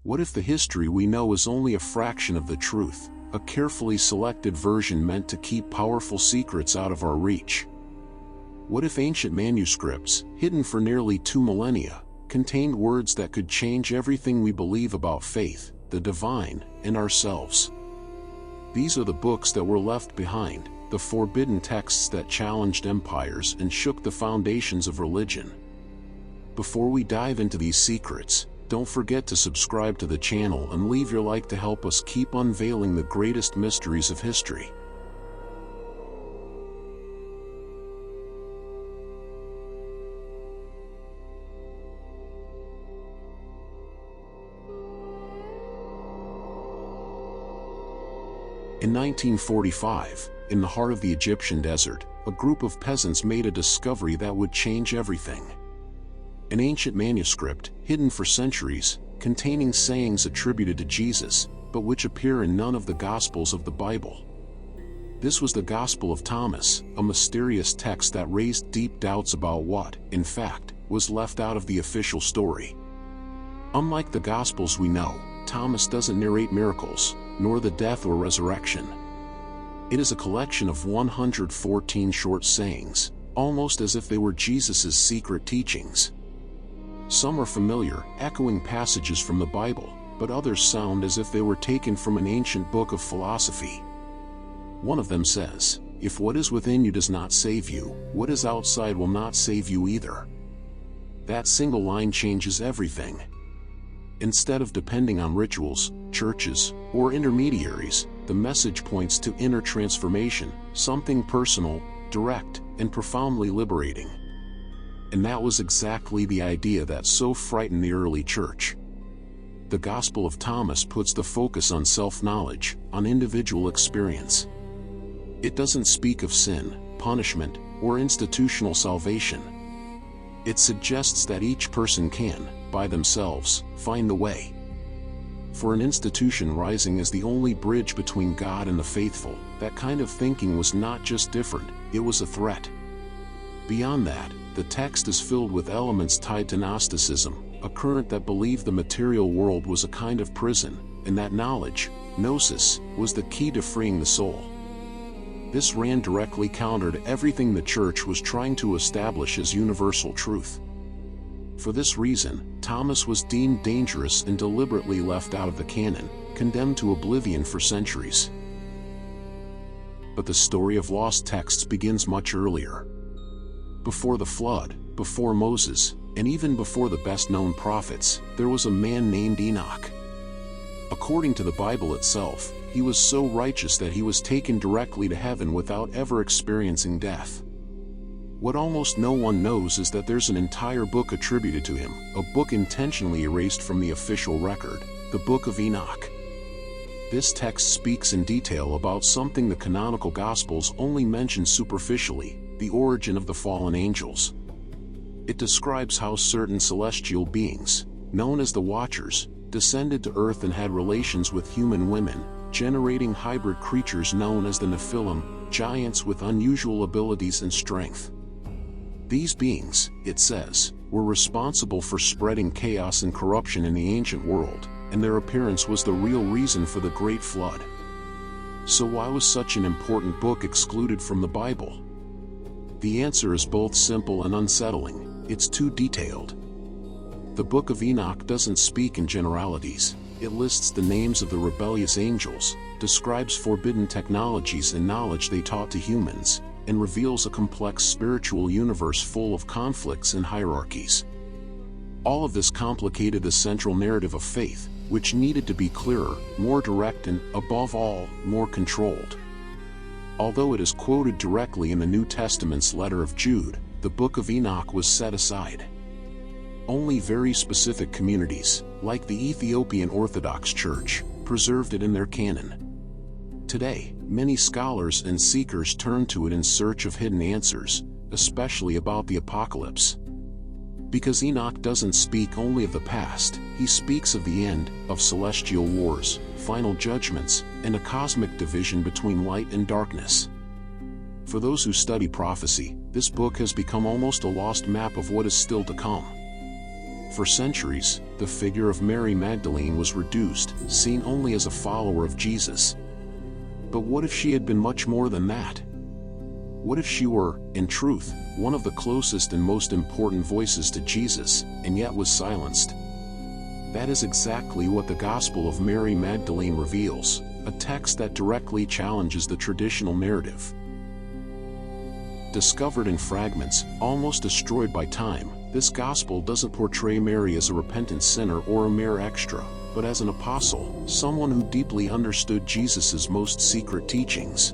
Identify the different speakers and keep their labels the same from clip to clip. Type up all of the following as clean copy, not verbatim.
Speaker 1: What if the history we know is only a fraction of the truth, a carefully selected version meant to keep powerful secrets out of our reach? What if ancient manuscripts, hidden for nearly 2 millennia, contained words that could change everything we believe about faith, the divine, and ourselves? These are the books that were left behind, the forbidden texts that challenged empires and shook the foundations of religion. Before we dive into these secrets, don't forget to subscribe to the channel and leave your like to help us keep unveiling the greatest mysteries of history. In 1945, in the heart of the Egyptian desert, a group of peasants made a discovery that would change everything. An ancient manuscript, hidden for centuries, containing sayings attributed to Jesus, but which appear in none of the Gospels of the Bible. This was the Gospel of Thomas, a mysterious text that raised deep doubts about what, in fact, was left out of the official story. Unlike the Gospels we know, Thomas doesn't narrate miracles, nor the death or resurrection. It is a collection of 114 short sayings, almost as if they were Jesus' secret teachings. Some are familiar, echoing passages from the Bible, but others sound as if they were taken from an ancient book of philosophy. One of them says, "If what is within you does not save you, what is outside will not save you either." That single line changes everything. Instead of depending on rituals, churches, or intermediaries, the message points to inner transformation, something personal, direct, and profoundly liberating. And that was exactly the idea that so frightened the early church. The Gospel of Thomas puts the focus on self-knowledge, on individual experience. It doesn't speak of sin, punishment, or institutional salvation. It suggests that each person can, by themselves, find the way. For an institution rising as the only bridge between God and the faithful, that kind of thinking was not just different, it was a threat. Beyond that, the text is filled with elements tied to Gnosticism, a current that believed the material world was a kind of prison, and that knowledge, gnosis, was the key to freeing the soul. This ran directly counter to everything the Church was trying to establish as universal truth. For this reason, Thomas was deemed dangerous and deliberately left out of the canon, condemned to oblivion for centuries. But the story of lost texts begins much earlier. Before the flood, before Moses, and even before the best-known prophets, there was a man named Enoch. According to the Bible itself, he was so righteous that he was taken directly to heaven without ever experiencing death. What almost no one knows is that there's an entire book attributed to him, a book intentionally erased from the official record, the Book of Enoch. This text speaks in detail about something the canonical Gospels only mention superficially, the origin of the fallen angels. It describes how certain celestial beings, known as the Watchers, descended to earth and had relations with human women, generating hybrid creatures known as the Nephilim, giants with unusual abilities and strength. These beings, it says, were responsible for spreading chaos and corruption in the ancient world, and their appearance was the real reason for the Great Flood. So why was such an important book excluded from the Bible? The answer is both simple and unsettling: it's too detailed. The Book of Enoch doesn't speak in generalities. It lists the names of the rebellious angels, describes forbidden technologies and knowledge they taught to humans, and reveals a complex spiritual universe full of conflicts and hierarchies. All of this complicated the central narrative of faith, which needed to be clearer, more direct and, above all, more controlled. Although it is quoted directly in the New Testament's letter of Jude, the Book of Enoch was set aside. Only very specific communities, like the Ethiopian Orthodox Church, preserved it in their canon. Today, many scholars and seekers turn to it in search of hidden answers, especially about the apocalypse. Because Enoch doesn't speak only of the past, he speaks of the end, of celestial wars, final judgments, and a cosmic division between light and darkness. For those who study prophecy, this book has become almost a lost map of what is still to come. For centuries, the figure of Mary Magdalene was reduced, seen only as a follower of Jesus. But what if she had been much more than that? What if she were, in truth, one of the closest and most important voices to Jesus, and yet was silenced? That is exactly what the Gospel of Mary Magdalene reveals, a text that directly challenges the traditional narrative. Discovered in fragments, almost destroyed by time, this gospel doesn't portray Mary as a repentant sinner or a mere extra, but as an apostle, someone who deeply understood Jesus' most secret teachings.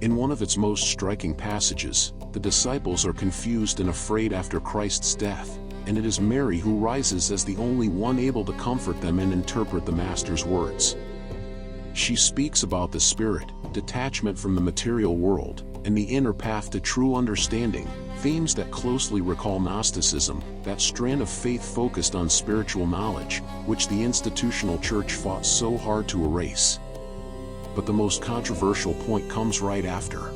Speaker 1: In one of its most striking passages, the disciples are confused and afraid after Christ's death, and it is Mary who rises as the only one able to comfort them and interpret the Master's words. She speaks about the Spirit, detachment from the material world, and the inner path to true understanding, themes that closely recall Gnosticism, that strand of faith focused on spiritual knowledge, which the institutional church fought so hard to erase. But the most controversial point comes right after.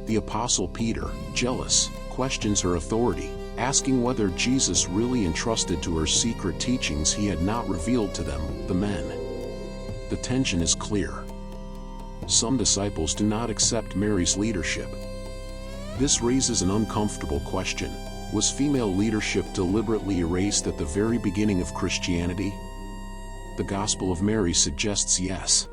Speaker 1: The Apostle Peter, jealous, questions her authority, asking whether Jesus really entrusted to her secret teachings he had not revealed to them, the men. The tension is clear. Some disciples do not accept Mary's leadership. This raises an uncomfortable question. Was female leadership deliberately erased at the very beginning of Christianity? The Gospel of Mary suggests yes.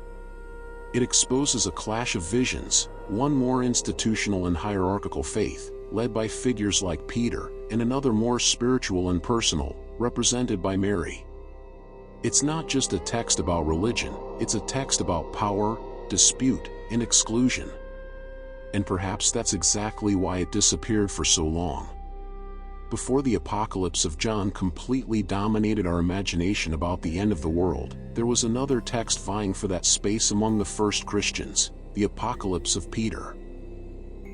Speaker 1: It exposes a clash of visions, one more institutional and hierarchical faith, led by figures like Peter, and another more spiritual and personal, represented by Mary. It's not just a text about religion, it's a text about power, dispute, and exclusion. And perhaps that's exactly why it disappeared for so long. Before the apocalypse of John completely dominated our imagination about the end of the world, there was another text vying for that space among the first Christians, the apocalypse of Peter.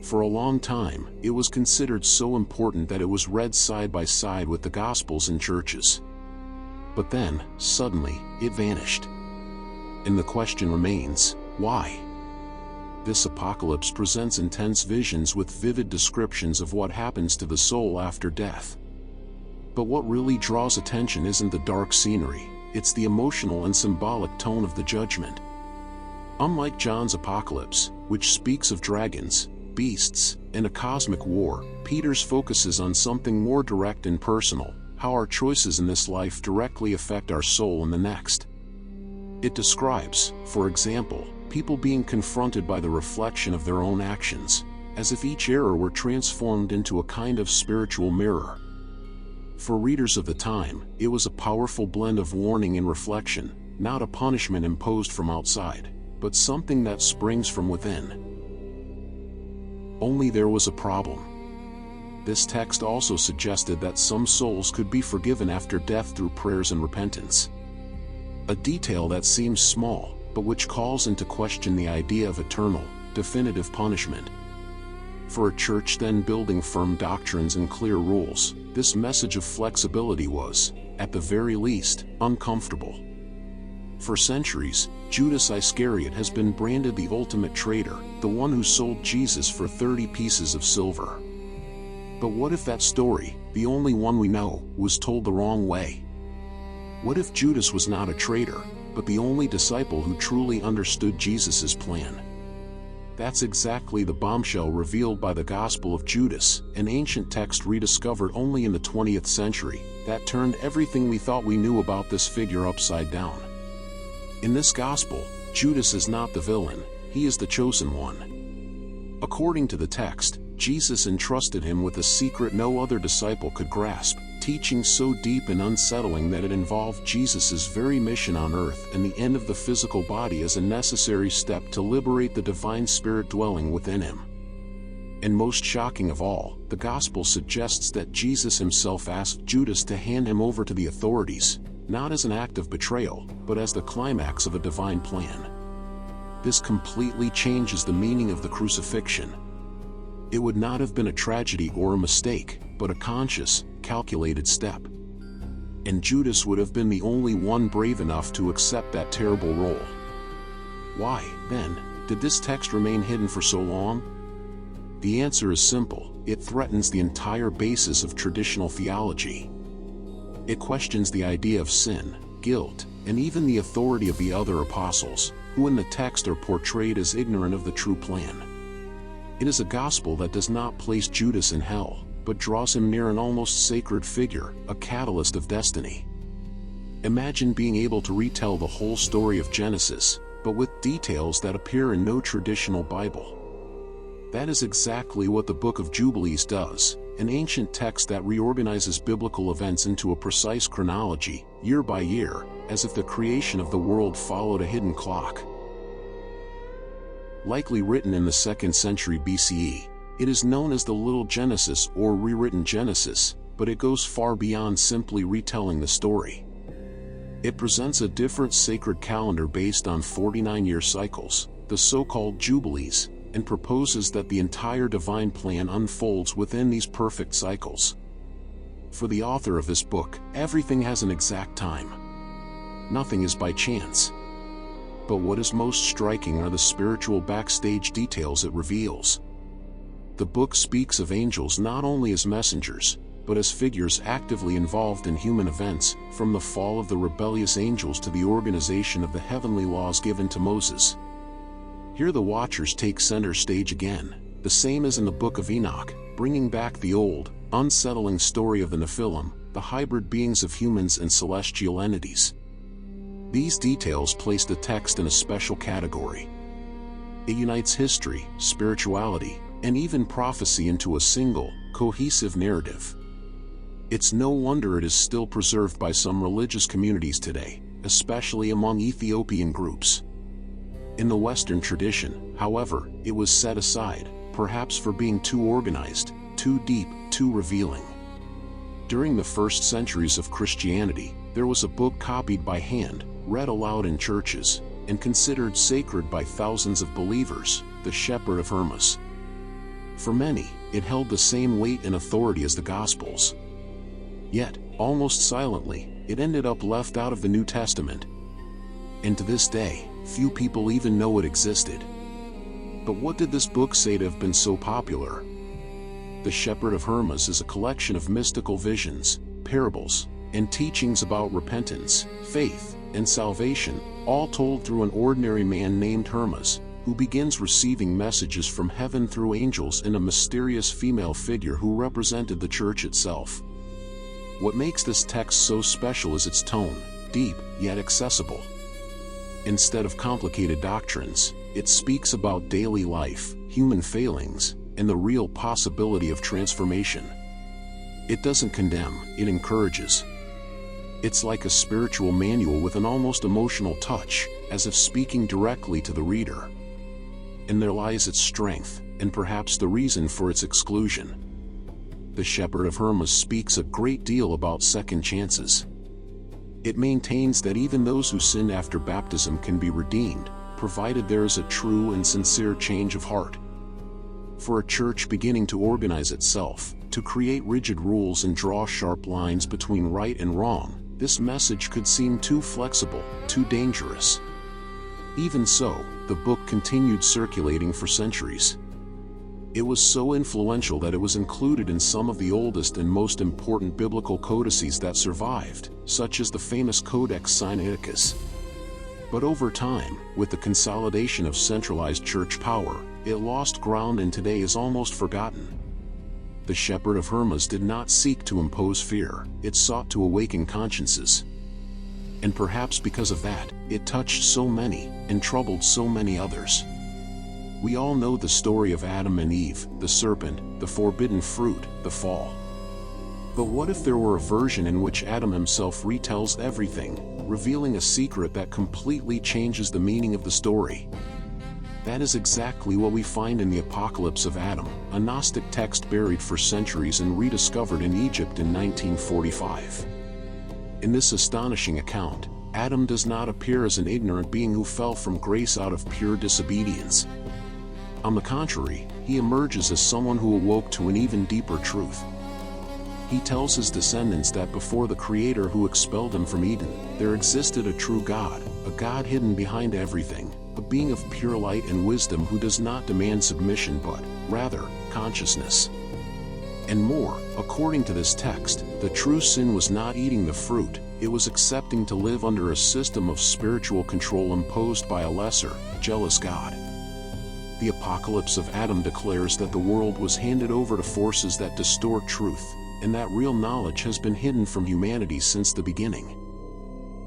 Speaker 1: For a long time, it was considered so important that it was read side by side with the Gospels in churches. But then, suddenly, it vanished. And the question remains, why? This apocalypse presents intense visions with vivid descriptions of what happens to the soul after death. But what really draws attention isn't the dark scenery, it's the emotional and symbolic tone of the judgment. Unlike John's apocalypse, which speaks of dragons, beasts, and a cosmic war, Peter's focuses on something more direct and personal, how our choices in this life directly affect our soul in the next. It describes, for example, people being confronted by the reflection of their own actions, as if each error were transformed into a kind of spiritual mirror. For readers of the time, it was a powerful blend of warning and reflection, not a punishment imposed from outside, but something that springs from within. Only there was a problem. This text also suggested that some souls could be forgiven after death through prayers and repentance. A detail that seems small, but which calls into question the idea of eternal, definitive punishment. For a church then building firm doctrines and clear rules, this message of flexibility was, at the very least, uncomfortable. For centuries, Judas Iscariot has been branded the ultimate traitor, the one who sold Jesus for 30 pieces of silver. But what if that story, the only one we know, was told the wrong way? What if Judas was not a traitor, but the only disciple who truly understood Jesus' plan? That's exactly the bombshell revealed by the Gospel of Judas, an ancient text rediscovered only in the 20th century, that turned everything we thought we knew about this figure upside down. In this Gospel, Judas is not the villain, he is the chosen one. According to the text, Jesus entrusted him with a secret no other disciple could grasp, teaching so deep and unsettling that it involved Jesus' very mission on earth and the end of the physical body as a necessary step to liberate the divine spirit dwelling within him. And most shocking of all, the Gospel suggests that Jesus himself asked Judas to hand him over to the authorities, not as an act of betrayal, but as the climax of a divine plan. This completely changes the meaning of the crucifixion. It would not have been a tragedy or a mistake, but a conscious, calculated step. And Judas would have been the only one brave enough to accept that terrible role. Why, then, did this text remain hidden for so long? The answer is simple: it threatens the entire basis of traditional theology. It questions the idea of sin, guilt, and even the authority of the other apostles, who in the text are portrayed as ignorant of the true plan. It is a gospel that does not place Judas in hell, but draws him near an almost sacred figure, a catalyst of destiny. Imagine being able to retell the whole story of Genesis, but with details that appear in no traditional Bible. That is exactly what the Book of Jubilees does, an ancient text that reorganizes biblical events into a precise chronology, year by year, as if the creation of the world followed a hidden clock. Likely written in the 2nd century BCE, it is known as the Little Genesis or rewritten Genesis, but it goes far beyond simply retelling the story. It presents a different sacred calendar based on 49-year cycles, the so-called Jubilees, and proposes that the entire divine plan unfolds within these perfect cycles. For the author of this book, everything has an exact time. Nothing is by chance. But what is most striking are the spiritual backstage details it reveals. The book speaks of angels not only as messengers, but as figures actively involved in human events, from the fall of the rebellious angels to the organization of the heavenly laws given to Moses. Here the watchers take center stage again, the same as in the Book of Enoch, bringing back the old, unsettling story of the Nephilim, the hybrid beings of humans and celestial entities. These details place the text in a special category. It unites history, spirituality, and even prophecy into a single, cohesive narrative. It's no wonder it is still preserved by some religious communities today, especially among Ethiopian groups. In the Western tradition, however, it was set aside, perhaps for being too organized, too deep, too revealing. During the first centuries of Christianity, there was a book copied by hand, read aloud in churches, and considered sacred by thousands of believers, the Shepherd of Hermas. For many, it held the same weight and authority as the Gospels. Yet, almost silently, it ended up left out of the New Testament. And to this day, few people even know it existed. But what did this book say to have been so popular? The Shepherd of Hermas is a collection of mystical visions, parables, and teachings about repentance, faith, and salvation, all told through an ordinary man named Hermas, who begins receiving messages from heaven through angels and a mysterious female figure who represented the church itself. What makes this text so special is its tone, deep, yet accessible. Instead of complicated doctrines, it speaks about daily life, human failings, and the real possibility of transformation. It doesn't condemn, it encourages. It's like a spiritual manual with an almost emotional touch, as if speaking directly to the reader. And there lies its strength, and perhaps the reason for its exclusion. The Shepherd of Hermas speaks a great deal about second chances. It maintains that even those who sin after baptism can be redeemed, provided there is a true and sincere change of heart. For a church beginning to organize itself, to create rigid rules and draw sharp lines between right and wrong, this message could seem too flexible, too dangerous. Even so, the book continued circulating for centuries. It was so influential that it was included in some of the oldest and most important biblical codices that survived, such as the famous Codex Sinaiticus. But over time, with the consolidation of centralized church power, it lost ground and today is almost forgotten. The Shepherd of Hermas did not seek to impose fear, it sought to awaken consciences. And perhaps because of that, it touched so many, and troubled so many others. We all know the story of Adam and Eve, the serpent, the forbidden fruit, the fall. But what if there were a version in which Adam himself retells everything, revealing a secret that completely changes the meaning of the story? That is exactly what we find in the Apocalypse of Adam, a Gnostic text buried for centuries and rediscovered in Egypt in 1945. In this astonishing account, Adam does not appear as an ignorant being who fell from grace out of pure disobedience. On the contrary, he emerges as someone who awoke to an even deeper truth. He tells his descendants that before the Creator who expelled him from Eden, there existed a true God, a God hidden behind everything, a being of pure light and wisdom who does not demand submission but, rather, consciousness. And more, according to this text, the true sin was not eating the fruit, it was accepting to live under a system of spiritual control imposed by a lesser, jealous God. The Apocalypse of Adam declares that the world was handed over to forces that distort truth, and that real knowledge has been hidden from humanity since the beginning.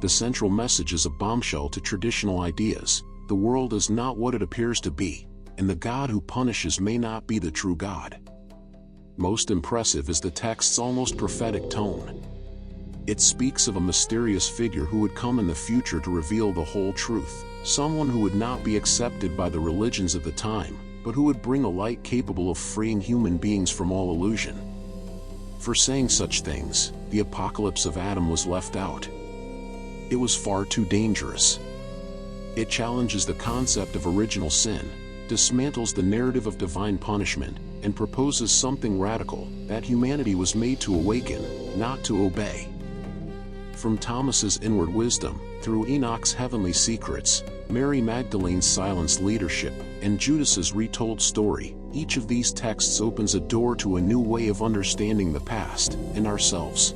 Speaker 1: The central message is a bombshell to traditional ideas: the world is not what it appears to be, and the God who punishes may not be the true God. Most impressive is the text's almost prophetic tone. It speaks of a mysterious figure who would come in the future to reveal the whole truth, someone who would not be accepted by the religions of the time, but who would bring a light capable of freeing human beings from all illusion. For saying such things, the Apocalypse of Adam was left out. It was far too dangerous. It challenges the concept of original sin, dismantles the narrative of divine punishment, and proposes something radical, that humanity was made to awaken, not to obey. From Thomas's inward wisdom, through Enoch's heavenly secrets, Mary Magdalene's silenced leadership, and Judas's retold story, each of these texts opens a door to a new way of understanding the past and ourselves.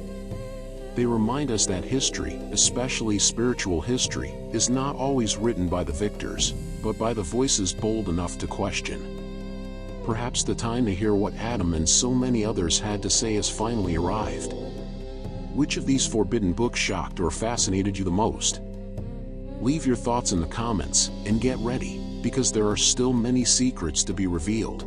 Speaker 1: They remind us that history, especially spiritual history, is not always written by the victors, but by the voices bold enough to question. Perhaps the time to hear what Adam and so many others had to say has finally arrived. Which of these forbidden books shocked or fascinated you the most? Leave your thoughts in the comments, and get ready, because there are still many secrets to be revealed.